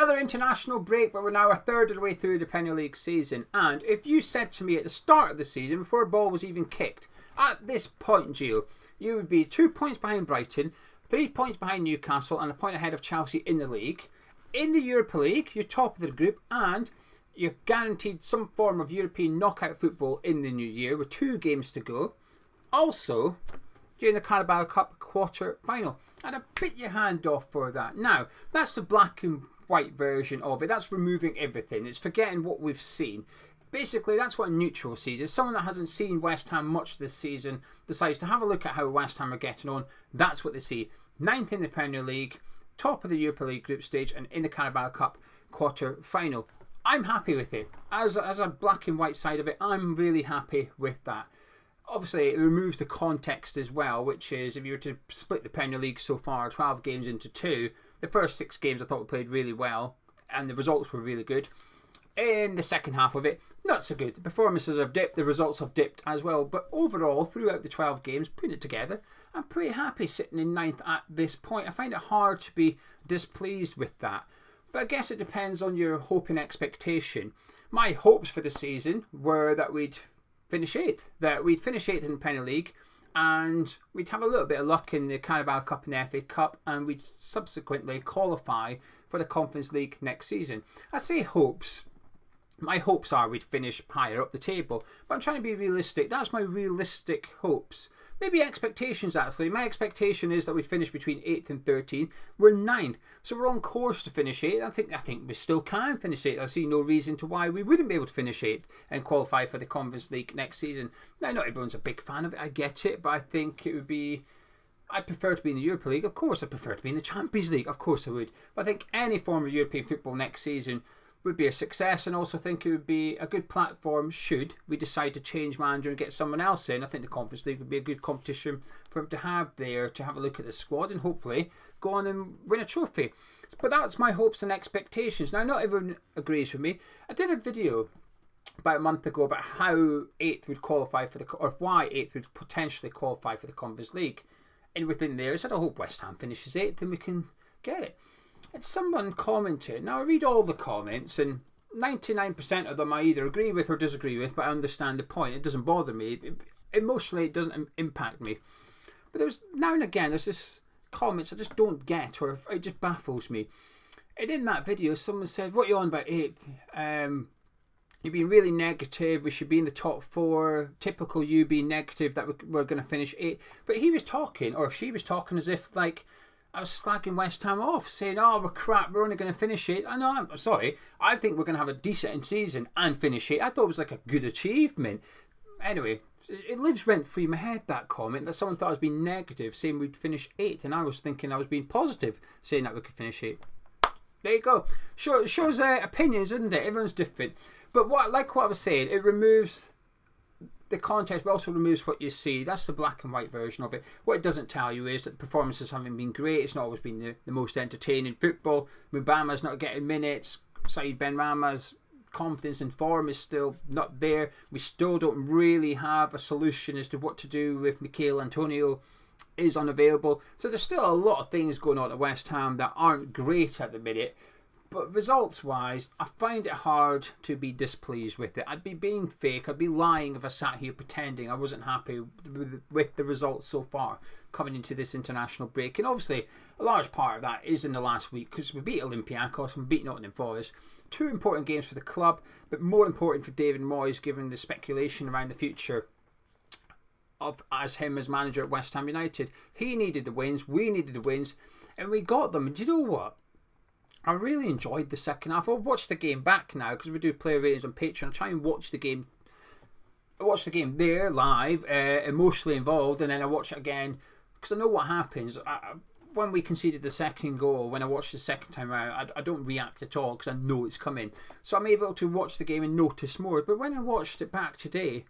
Another international break, but we're now a third of the way through the Premier League season. And if you said to me at the start of the season, before a ball was even kicked, at this point, Gio, you would be 2 points behind Brighton, 3 points behind Newcastle, and a point ahead of Chelsea in the league. In the Europa League, you're top of the group, and you're guaranteed some form of European knockout football in the new year with 2 games to go. Also, during the Carabao Cup quarter final. And I bit your hand off for that. Now, that's the black and white version of it. That's removing everything. It's forgetting what we've seen. Basically, that's what a neutral sees. If someone that hasn't seen West Ham much this season decides to have a look at how West Ham are getting on, that's what they see. 9th in the Premier League, top of the Europa League group stage, and in the Carabao Cup quarter final. I'm happy with it. As a black and white side of it, I'm really happy with that. Obviously, it removes the context as well, which is if you were to split the Premier League so far, 12 games into 2, the first 6 games I thought we played really well, and the results were really good. In the second half of it, not so good. The performances have dipped, the results have dipped as well, but overall, throughout the 12 games, putting it together, I'm pretty happy sitting in 9th at this point. I find it hard to be displeased with that, but I guess it depends on your hope and expectation. My hopes for the season were that we'd finish 8th. That we'd finish 8th in the Premier League and we'd have a little bit of luck in the Carabao Cup and the FA Cup, and we'd subsequently qualify for the Conference League next season. I say hopes. My hopes are we'd finish higher up the table, but I'm trying to be realistic. That's my realistic hopes. Maybe expectations, actually. My expectation is that we'd finish between 8th and 13th. We're 9th, so we're on course to finish 8th. I think we still can finish 8th. I see no reason to why we wouldn't be able to finish 8th and qualify for the Conference League next season. Now, not everyone's a big fan of it, I get it, but I think it would be... I'd prefer to be in the Europa League, of course. I'd prefer to be in the Champions League, of course I would. But I think any form of European football next season would be a success, and also think it would be a good platform should we decide to change manager and get someone else in. I think the Conference League would be a good competition for him to have there, to have a look at the squad and hopefully go on and win a trophy. But that's my hopes and expectations. Now, not everyone agrees with me. I did a video about a month ago about how 8th would qualify for or why 8th would potentially qualify for the Conference League. And within there, I said I hope West Ham finishes 8th and we can get it. And someone commented, now I read all the comments and 99% of them I either agree with or disagree with, but I understand the point. It doesn't bother me. Emotionally, it doesn't impact me. But there's now and again, there's this comments I just don't get, or it just baffles me. And in that video, someone said, what are you on about 8th? You've been really negative. We should be in the top 4. Typical you being negative that we're going to finish 8th. But he was talking, or she was talking as if like I was slagging West Ham off, saying, oh, we're crap, we're only going to finish 8th. I know, I'm sorry. I think we're going to have a decent season and finish 8th. I thought it was like a good achievement. Anyway, it lives rent-free in my head, that comment, that someone thought I was being negative, saying we'd finish 8th, and I was thinking I was being positive, saying that we could finish 8th. There you go. Shows their opinions, isn't it? Everyone's different. But what I was saying, it removes the context, but also removes what you see. That's the black and white version of it. What it doesn't tell you is that the performances haven't been great. It's not always been the most entertaining football. Mubama's not getting minutes. Said Benrahma's confidence and form is still not there. We still don't really have a solution as to what to do with Mikel Antonio is unavailable. So there's still a lot of things going on at West Ham that aren't great at the minute. But results-wise, I find it hard to be displeased with it. I'd be being fake. I'd be lying if I sat here pretending I wasn't happy with the results so far coming into this international break. And obviously, a large part of that is in the last week because we beat Olympiacos and beat Nottingham Forest. 2 important games for the club, but more important for David Moyes, given the speculation around the future of him as manager at West Ham United. He needed the wins, we needed the wins, and we got them. And do you know what? I really enjoyed the second half. I'll watch the game back now because we do player ratings on Patreon. I'll try and watch the game there live, emotionally involved, and then I watch it again because I know what happens. When we conceded the second goal, when I watched the second time around, I don't react at all because I know it's coming. So I'm able to watch the game and notice more. But when I watched it back today,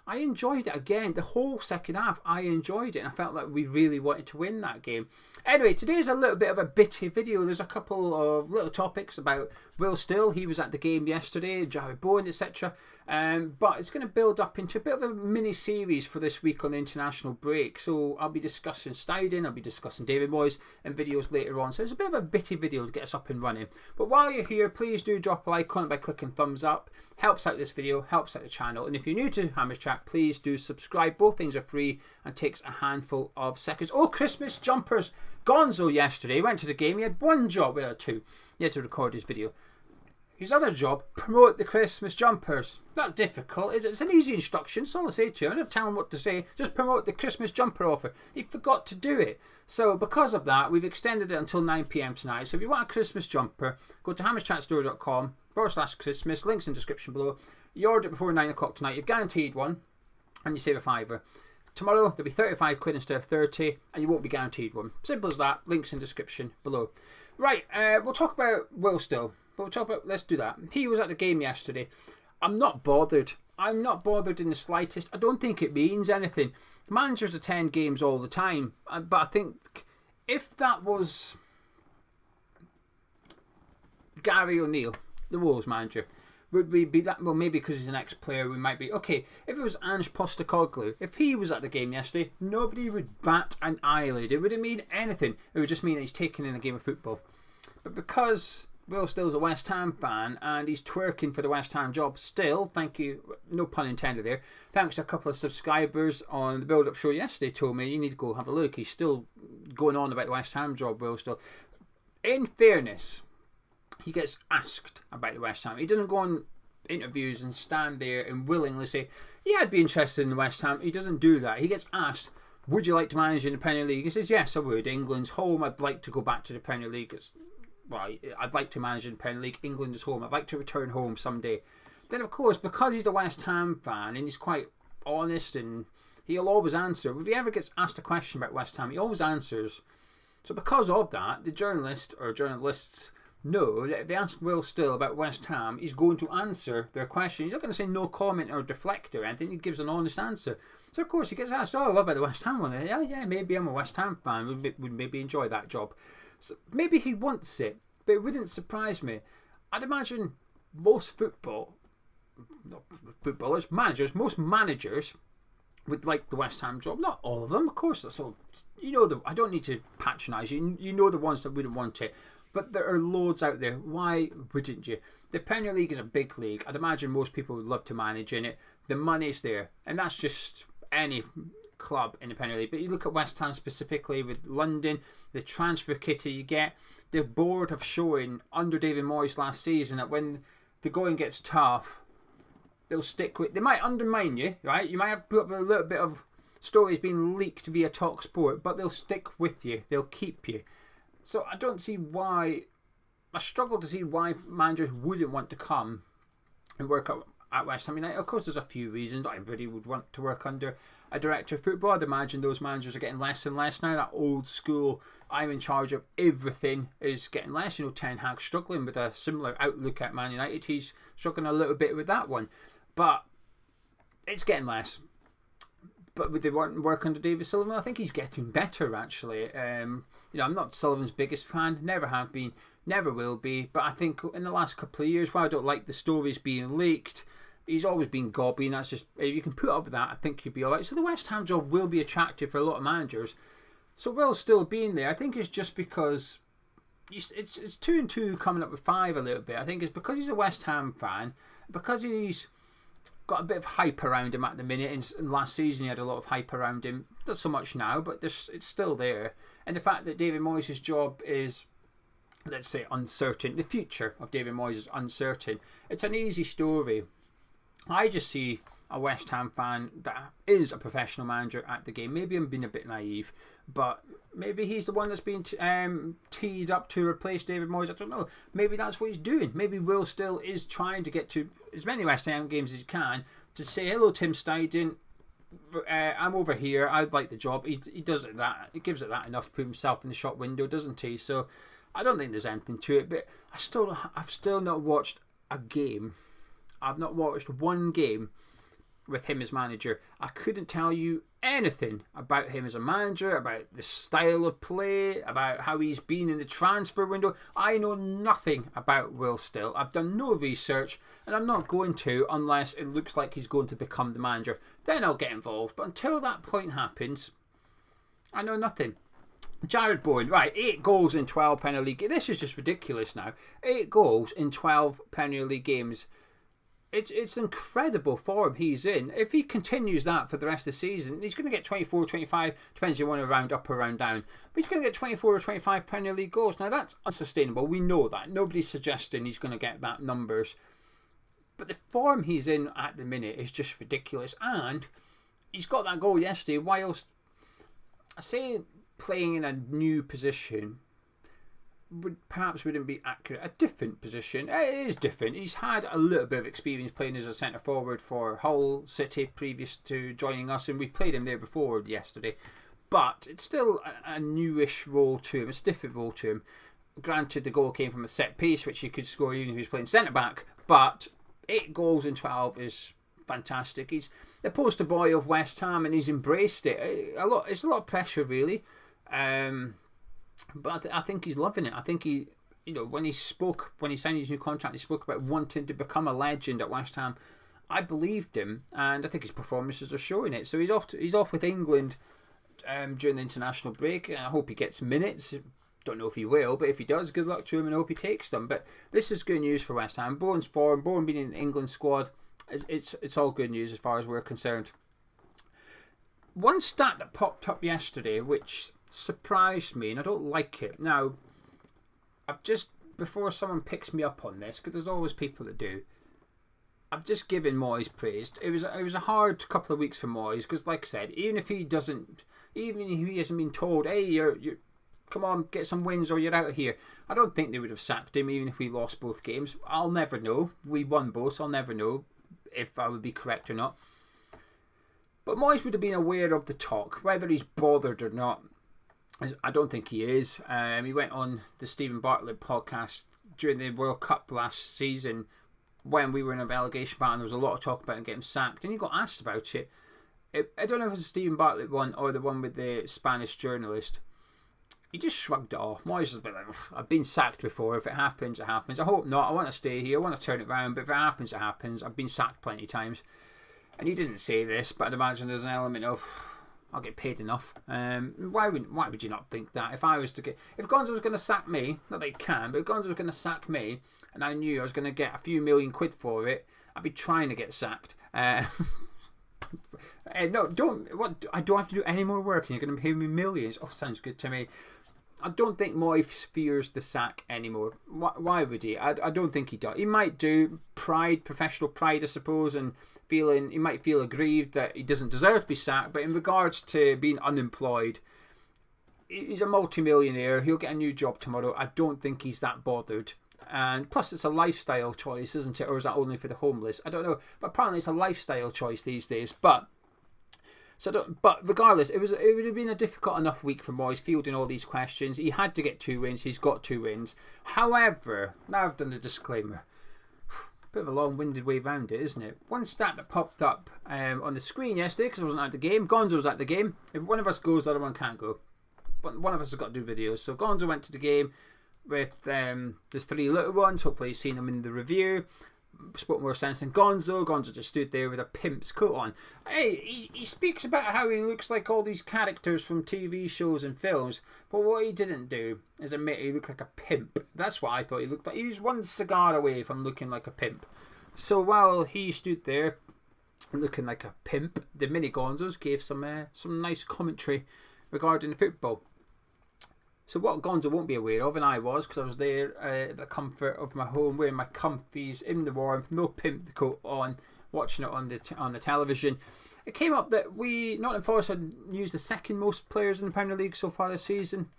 I enjoyed it again. The whole second half, I enjoyed it, and I felt like we really wanted to win that game. Anyway, today's a little bit of a bitty video. There's a couple of little topics about Will Still. He was at the game yesterday, Jarrod Bowen, etc. But it's going to build up into a bit of a mini-series for this week on the international break. So I'll be discussing Stuyden, I'll be discussing David Moyes and videos later on. So it's a bit of a bitty video to get us up and running. But while you're here, please do drop a like on it by clicking thumbs up. Helps out this video, helps out the channel. And if you're new to Hammers Chat, please do subscribe. Both things are free and takes a handful of seconds. Oh, Christmas jumpers. Gonzo yesterday went to the game. He had one job, well, two. He had to record his video. His other job, promote the Christmas jumpers. Not difficult, is it? It's an easy instruction. That's all I say to you. I don't tell him what to say. Just promote the Christmas jumper offer. He forgot to do it. So because of that, we've extended it until 9 PM tonight. So if you want a Christmas jumper, go to hammerschatstore.com/Christmas. Links in the description below. You order it before 9 o'clock tonight. You've guaranteed one. And you save a £5. Tomorrow, there'll be 35 quid instead of 30. And you won't be guaranteed one. Simple as that. Links in the description below. Right, we'll talk about Will Still. But we'll talk about, let's do that. He was at the game yesterday. I'm not bothered. I'm not bothered in the slightest. I don't think it means anything. Managers attend games all the time. But I think if that was Gary O'Neill, the Wolves manager, would we be that? Well, maybe because he's an ex-player, we might be. Okay, if it was Ange Postecoglou, if he was at the game yesterday, nobody would bat an eyelid. It wouldn't mean anything. It would just mean that he's taking in a game of football. But because Will Still's a West Ham fan and he's twerking for the West Ham job still, thank you, no pun intended there, thanks to a couple of subscribers on the build-up show yesterday told me you need to go have a look. He's still going on about the West Ham job, Will Still. In fairness, he gets asked about the West Ham. He doesn't go on interviews and stand there and willingly say, yeah, I'd be interested in the West Ham. He doesn't do that. He gets asked, would you like to manage in the Premier League? He says, yes, I would. England's home. I'd like to go back to the Premier League. I'd like to manage in the Premier League. England is home. I'd like to return home someday. Then, of course, because he's a West Ham fan and he's quite honest and he'll always answer. If he ever gets asked a question about West Ham, he always answers. So because of that, the journalist or journalists know that if they ask Will Still about West Ham, he's going to answer their question. He's not going to say no comment or deflect or anything. He gives an honest answer. So, of course, he gets asked, oh, what about the West Ham one? Yeah, maybe I'm a West Ham fan. Would maybe enjoy that job. So maybe he wants it, but it wouldn't surprise me. I'd imagine most most managers would like the West Ham job. Not all of them, of course. So, I don't need to patronise you. You know the ones that wouldn't want it. But there are loads out there. Why wouldn't you? The Premier League is a big league. I'd imagine most people would love to manage in it. The money's there. And that's just any club in the Premier League. But you look at West Ham specifically with London, the transfer kitty you get. They're bored of showing under David Moyes last season that when the going gets tough, they'll stick with. They might undermine you, right? You might have to put up a little bit of stories being leaked via Talk Sport, but they'll stick with you. They'll keep you. So I don't see why. I struggle to see why managers wouldn't want to come and work at West Ham United. Of course, there's a few reasons. Not everybody would want to work under a director of football. I'd imagine those managers are getting less and less now. That old school, I'm in charge of everything, is getting less. Ten Hag's struggling with a similar outlook at Man United. He's struggling a little bit with that one. But it's getting less. But would they want to work under David Sullivan? I think he's getting better, actually. I'm not Sullivan's biggest fan. Never have been. Never will be. But I think in the last couple of years, while I don't like the stories being leaked, he's always been gobby. And that's just, if you can put up with that, I think you'll be all right. So the West Ham job will be attractive for a lot of managers. So Will Still being there, I think it's just because it's 2 and 2 coming up with 5 a little bit. I think it's because he's a West Ham fan, because he's got a bit of hype around him at the minute. And last season he had a lot of hype around him. Not so much now, but it's still there. And the fact that David Moyes' job is, let's say, uncertain. The future of David Moyes is uncertain. It's an easy story. I just see a West Ham fan that is a professional manager at the game. Maybe I'm being a bit naive, but maybe he's the one that's been teed up to replace David Moyes. I don't know. Maybe that's what he's doing. Maybe Will Still is trying to get to as many West Ham games as he can to say, hello, Tim Stuyden. I'm over here. I'd like the job. He does it that. He gives it that enough to put himself in the shop window, doesn't he? So I don't think there's anything to it. But I've still not watched a game. I've not watched one game with him as manager. I couldn't tell you anything about him as a manager, about the style of play, about how he's been in the transfer window. I know nothing about Will Still. I've done no research, and I'm not going to unless it looks like he's going to become the manager. Then I'll get involved. But until that point happens, I know nothing. Jarrod Bowen, right, 8 goals in 12 Premier League games. This is just ridiculous now. 8 goals in 12 Premier League games. It's incredible form he's in. If he continues that for the rest of the season, he's going to get 24, 25, depends if you want to round up or round down. But he's going to get 24 or 25 Premier League goals. Now, that's unsustainable. We know that. Nobody's suggesting he's going to get that numbers. But the form he's in at the minute is just ridiculous. And he's got that goal yesterday whilst, I say, playing in a new position wouldn't be accurate. A different position. It is different. He's had a little bit of experience playing as a centre forward for Hull City previous to joining us, and we played him there before yesterday. But it's still a newish role to him. It's a different role to him. Granted, the goal came from a set piece, which he could score even if he was playing centre back. But 8 goals in 12 is fantastic. He's the poster boy of West Ham, and he's embraced it. It's a lot of pressure, really. But I think he's loving it. I think when he signed his new contract, he spoke about wanting to become a legend at West Ham. I believed him, and I think his performances are showing it. So he's off with England during the international break. I hope he gets minutes. Don't know if he will, but if he does, good luck to him, and I hope he takes them. But this is good news for West Ham. Bowen's form, Bowen being in the England squad, it's all good news as far as we're concerned. One stat that popped up yesterday, which surprised me, and I don't like it. Now, before someone picks me up on this, because there's always people that do, I've just given Moyes praise. It was a hard couple of weeks for Moyes, because like I said, even if he hasn't been told, hey, you're come on, get some wins or you're out of here, I don't think they would have sacked him even if we lost both games. I'll never know. We won both, so I'll never know if I would be correct or not. But Moyes would have been aware of the talk, whether he's bothered or not. I don't think he is. He went on the Stephen Bartlett podcast during the World Cup last season when we were in a relegation battle, and there was a lot of talk about him getting sacked, and he got asked about it. I don't know if it was the Stephen Bartlett one or the one with the Spanish journalist. He just shrugged it off. Moyes was a bit like, I've been sacked before. If it happens, it happens. I hope not. I want to stay here. I want to turn it around. But if it happens, it happens. I've been sacked plenty of times. And he didn't say this, but I'd imagine there's an element of, I'll get paid enough. Why would you not think that? If Gonzo was going to sack me, not that he can, but if Gonzo was going to sack me, and I knew I was going to get a few million quid for it, I'd be trying to get sacked. No, don't. What? I don't have to do any more work, and you're going to pay me millions. Oh, sounds good to me. I don't think Moyes fears the sack anymore. Why would he? I don't think he does. He might do professional pride, I suppose, and he might feel aggrieved that he doesn't deserve to be sacked. But in regards to being unemployed, he's a multi-millionaire. He'll get a new job tomorrow. I don't think he's that bothered. And plus, it's a lifestyle choice, isn't it? Or is that only for the homeless? I don't know. But apparently, it's a lifestyle choice these days. But regardless, it would have been a difficult enough week for Moyes fielding all these questions. He had to get 2 wins. He's got 2 wins. However, now I've done the disclaimer. Bit of a long-winded way around it, isn't it? One stat that popped up on the screen yesterday, because I wasn't at the game. Gonzo was at the game. If one of us goes, the other one can't go. But one of us has got to do videos. So Gonzo went to the game with there's 3 little ones. Hopefully you've seen them in the review. Spoke more sense than Gonzo. Gonzo just stood there with a pimp's coat on. Hey, he speaks about how he looks like all these characters from TV shows and films, but what he didn't do is admit he looked like a pimp. That's what I thought he looked like. He was one cigar away from looking like a pimp. So while he stood there looking like a pimp, the mini Gonzos gave some nice commentary regarding the football. So what Gonzo won't be aware of, and I was, because I was there at the comfort of my home, wearing my comfies in the warmth, no pimp coat on, watching it on the television. It came up that Nottingham Forest had used the second most players in the Premier League so far this season.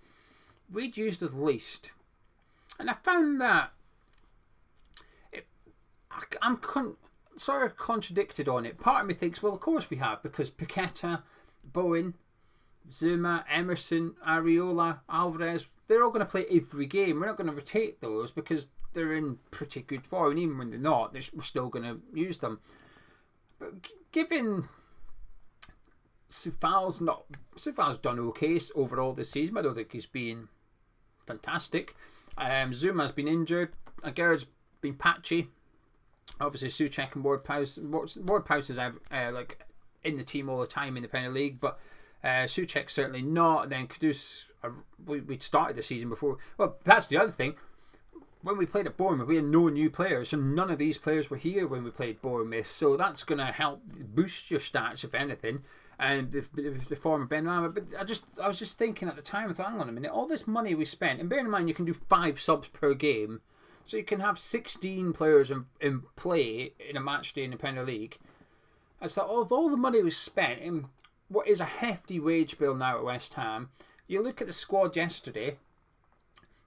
We'd used the least. And I found that I'm sort of contradicted on it. Part of me thinks, well, of course we have, because Paqueta, Bowen, Zuma, Emerson, Areola, Alvarez, they're all going to play every game. We're not going to rotate those because they're in pretty good form. And even when they're not, we're still going to use them. But given Soufal's done okay overall this season. I don't think he's been fantastic. Zuma's been injured. Aguer's been patchy. Obviously, Souček and Ward-Prowse is like in the team all the time in the Premier League, but Souček certainly not. And then Kudus, we'd started the season before. Well, that's the other thing. When we played at Bournemouth, we had no new players, so none of these players were here when we played Bournemouth. So that's going to help boost your stats, if anything. And the form of Ben Rama. But I was just thinking at the time, I thought, hang on a minute, all this money we spent, and bear in mind you can do 5 subs per game, so you can have 16 players in play in a match day in the Premier League. I thought, of all the money we spent in what is a hefty wage bill now at West Ham, you look at the squad yesterday,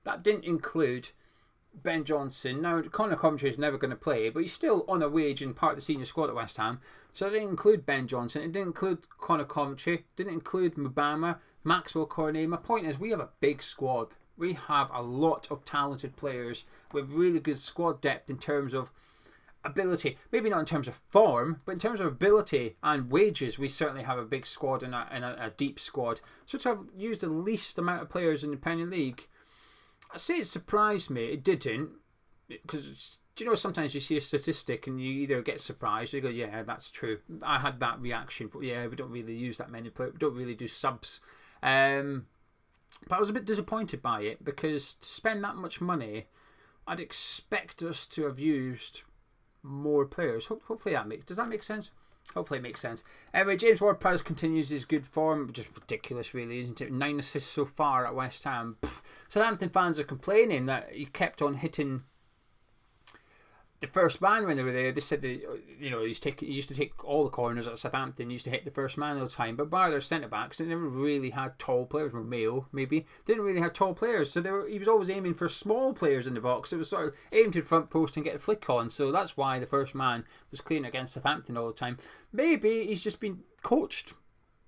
that didn't include Ben Johnson. Now, Conor Coventry is never going to play, but he's still on a wage and part of the senior squad at West Ham. So it didn't include Ben Johnson. It didn't include Conor Coventry. It didn't include Mubama, Maxwell Cornet. My point is, we have a big squad. We have a lot of talented players with really good squad depth in terms of ability. Maybe not in terms of form, but in terms of ability and wages, we certainly have a big squad and a deep squad. So to have used the least amount of players in the Premier League, I say it surprised me. It didn't, because sometimes you see a statistic and you either get surprised or you go, yeah, that's true. I had that reaction. But yeah, we don't really use that many players. We don't really do subs. But I was a bit disappointed by it, because to spend that much money, I'd expect us to have used more players. Hopefully does that make sense? Hopefully it makes sense. Anyway, James Ward-Prowse continues his good form. Just ridiculous, really, isn't it? 9 assists so far at West Ham. Southampton fans are complaining that he kept on hitting the first man when they were there. They said that, he used to take all the corners at Southampton. He used to hit the first man all the time. But bar their centre-backs, they never really had tall players. Romeo, maybe, didn't really have tall players. So he was always aiming for small players in the box. It was sort of aiming to the front post and get a flick on. So that's why the first man was clean against Southampton all the time. Maybe he's just been coached.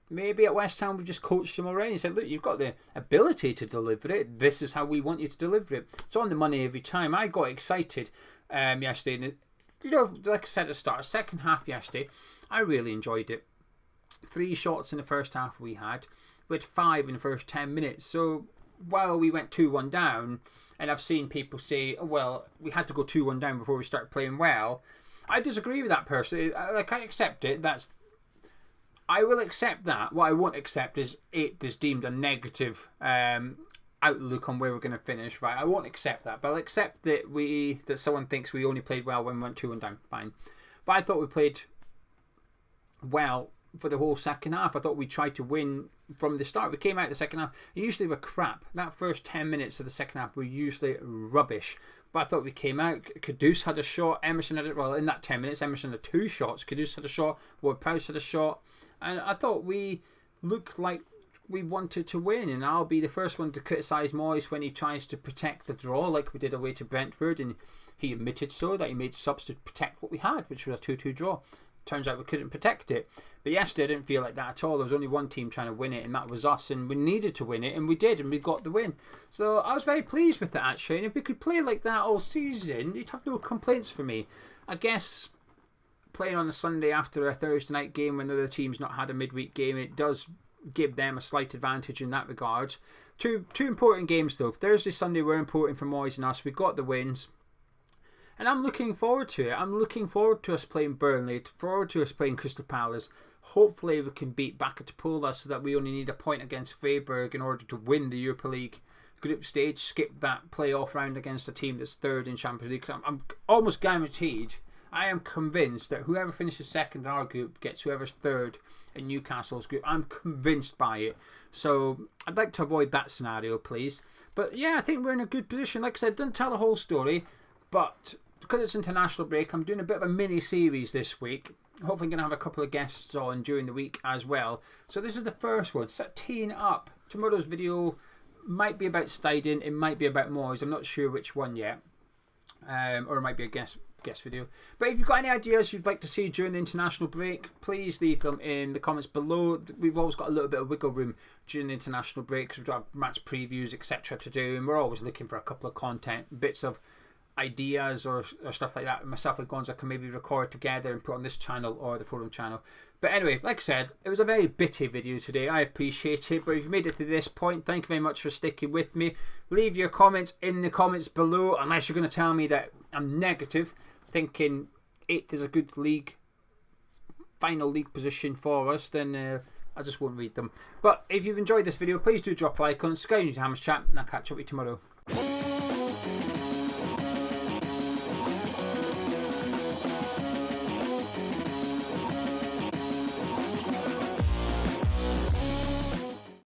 Maybe at West Ham we've just coached him already and said, look, you've got the ability to deliver it. This is how we want you to deliver it. It's on the money every time. I got excited yesterday. Like I said at the start, second half yesterday, I really enjoyed it. 3 shots in the first half we had. We had 5 in the first 10 minutes. So while we went 2-1 down, and I've seen people say, oh, well, we had to go 2-1 down before we started playing well. I disagree with that person. I accept it. I will accept that. What I won't accept is it is deemed a negative outlook on where we're going to finish. Right, I won't accept that, but I'll accept that someone thinks we only played well when we went 2-1 down. Fine, but I thought we played well for the whole second half. I thought we tried to win from the start. We came out the second half. Usually we're crap. That first 10 minutes of the second half were usually rubbish. But I thought we came out. Kudus had a shot. Emerson had it. Well, in that 10 minutes, Emerson had 2 shots. Kudus had a shot. Ward-Prowse had a shot. And I thought we looked like we wanted to win. And I'll be the first one to criticise Moyes when he tries to protect the draw, like we did away to Brentford. And he admitted that he made subs to protect what we had, which was a 2-2 draw. Turns out we couldn't protect it. But yesterday I didn't feel like that at all. There was only one team trying to win it, and that was us. And we needed to win it, and we did, and we got the win. So I was very pleased with that, actually. And if we could play like that all season, you'd have no complaints for me. I guess playing on a Sunday after a Thursday night game when the other team's not had a midweek game, it does give them a slight advantage in that regard. Two important games, though. Thursday, Sunday were important for Moyes and us. We got the wins. And I'm looking forward to it. I'm looking forward to us playing Burnley, forward to us playing Crystal Palace. Hopefully we can beat Bakatopola so that we only need a point against Freiburg in order to win the Europa League group stage, skip that playoff round against a team that's third in Champions League. I'm almost guaranteed, I am convinced that whoever finishes second in our group gets whoever's third in Newcastle's group. I'm convinced by it. So I'd like to avoid that scenario, please. But yeah, I think we're in a good position. Like I said, don't tell the whole story, but because it's international break, I'm doing a bit of a mini-series this week. Hopefully I'm going to have a couple of guests on during the week as well. So this is the first one. Start teeing up. Tomorrow's video might be about Steiden. It might be about Moyes. I'm not sure which one yet. Or it might be a guest video. But if you've got any ideas you'd like to see during the international break, please leave them in the comments below. We've always got a little bit of wiggle room during the international break because we've got match previews, etc. to do. And we're always looking for a couple of content, bits of ideas or stuff like that, myself and Gonza can maybe record together and put on this channel or the forum channel. But anyway, like I said, it was a very bitty video today. I appreciate it. But if you've made it to this point, thank you very much for sticking with me. Leave your comments in the comments below, unless you're going to tell me that I'm negative, thinking 8th is a good league, final league position for us, then I just won't read them. But if you've enjoyed this video, please do drop a like on Sky News Hammers chat, and I'll catch up with you tomorrow.